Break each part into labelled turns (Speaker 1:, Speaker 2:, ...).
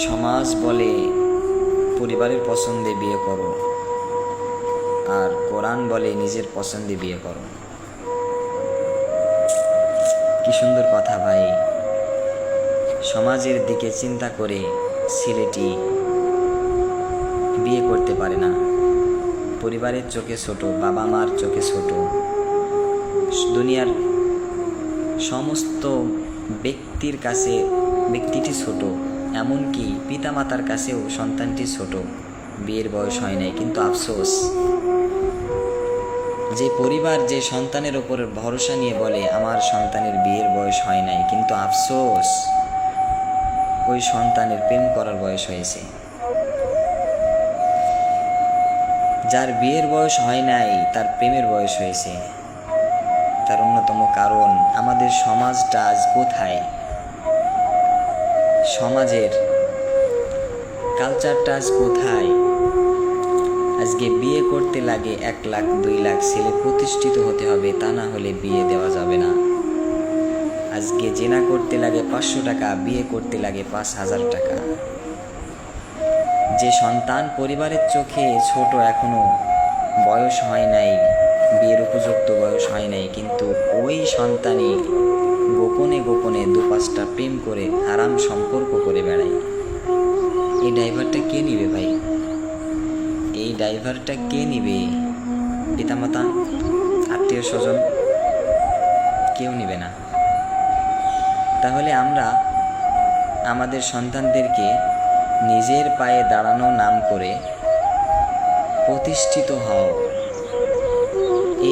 Speaker 1: সমাজ বলে পরিবারের পছন্দে বিয়ে করো, আর কোরআন বলে নিজের পছন্দে বিয়ে করো। কি সুন্দর কথা ভাই। সমাজের দিকে চিন্তা করে ছেলেটি বিয়ে করতে পারে না, পরিবারের চোখে ছোট, বাবা মার চোখে ছোট, দুনিয়ার সমস্ত ব্যক্তির কাছে ব্যক্তিটি ছোট, এমনকি পিতামাতার কাছেও সন্তানটি ছোট, বিয়ের বয়স হয় নাই। কিন্তু আফসোস, যে পরিবার যে সন্তানের ওপর ভরসা নিয়ে বলে আমার সন্তানের বিয়ের বয়স হয় নাই, কিন্তু আফসোস ওই সন্তানের প্রেম করার বয়স হয়েছে। যার বিয়ের বয়স হয় নাই তার প্রেমের বয়স হয়েছে। তার অন্যতম কারণ আমাদের সমাজটা আজ কোথায়, সমাজের কালচারটা আজ কোথায়। আজকে বিয়ে করতে লাগে 1 লাখ 2 লাখ, ছেলে প্রতিষ্ঠিত হতে হবে, তা না হলে বিয়ে দেওয়া যাবে না। আজকে জেনা করতে লাগে 500 টাকা, বিয়ে করতে লাগে 5,000 টাকা। যে সন্তান পরিবারের চোখে ছোট, এখনো বয়স হয় নাই, বিয়ের উপযুক্ত বয়স হয় নাই, কিন্তু ওই সন্তানই গোপনে গোপনে 2-5টা প্রেম করে হারাম সম্পর্ক করে বেড়ায়। এই ড্রাইভারটা কে নিবে ভাই? এই ড্রাইভারটা কে নিবে? পিতামাতা, আত্মীয় স্বজন, কেউ নিবে না। তাহলে আমরা আমাদের সন্তানদেরকে নিজের পায়ে দাঁড়ানো নাম করে প্রতিষ্ঠিত হও,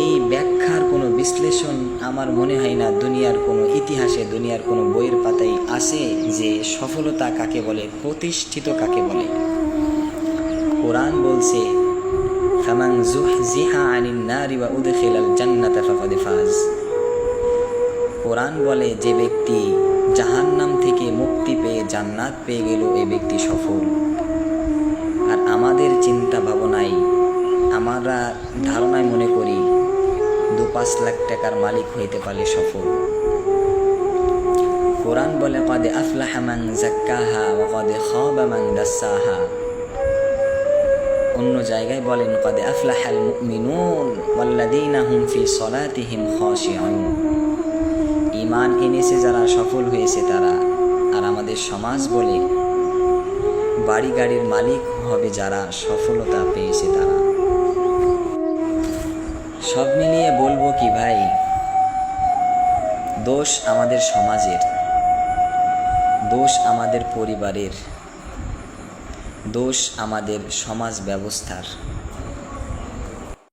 Speaker 1: এই ব্যাখ্যার কোনো বিশ্লেষণ আমার মনে হয় না দুনিয়ার কোনো ইতিহাসে, দুনিয়ার কোনো বইয়ের পাতায় আছে যে সফলতা কাকে বলে, প্রতিষ্ঠিত কাকে বলে। কোরআন বলছে ফামান যুহজিহা আনিন নারি ওয়া উদখিলাল জান্নাতা ফাকাদ ফাজ। কোরআন বলে যে ব্যক্তি জাহান্নাম থেকে মুক্তি পেয়ে জান্নাত পেয়ে গেল, এই ব্যক্তি সফল। আর আমাদের চিন্তা ভাবনায়, আমরা ধারণায় মনে করি 2-5 লাখ টাকার মালিক হইতে পারলে সফল। কোরআন বলে ক্বাদ আফলাহা মান যাক্কাহা ওয়া ক্বাদ খাবা মান দাসসাহা। অন্য জায়গায় বলেন ক্বাদ আফলাহাল মুমিনুন ওয়াল্লাযীনা হুম ফি সলাতিহিম খাশিউন। ঈমান এনেছে যারা, সফল হয়েছে তারা। আর আমাদের সমাজ বলে বাড়ি গাড়ির মালিক হবে যারা, সফলতা পেয়েছে তারা। সব মিলিয়ে বলবো কি ভাই, দোষ আমাদের সমাজের, দোষ আমাদের পরিবারের, দোষ আমাদের সমাজ ব্যবস্থার।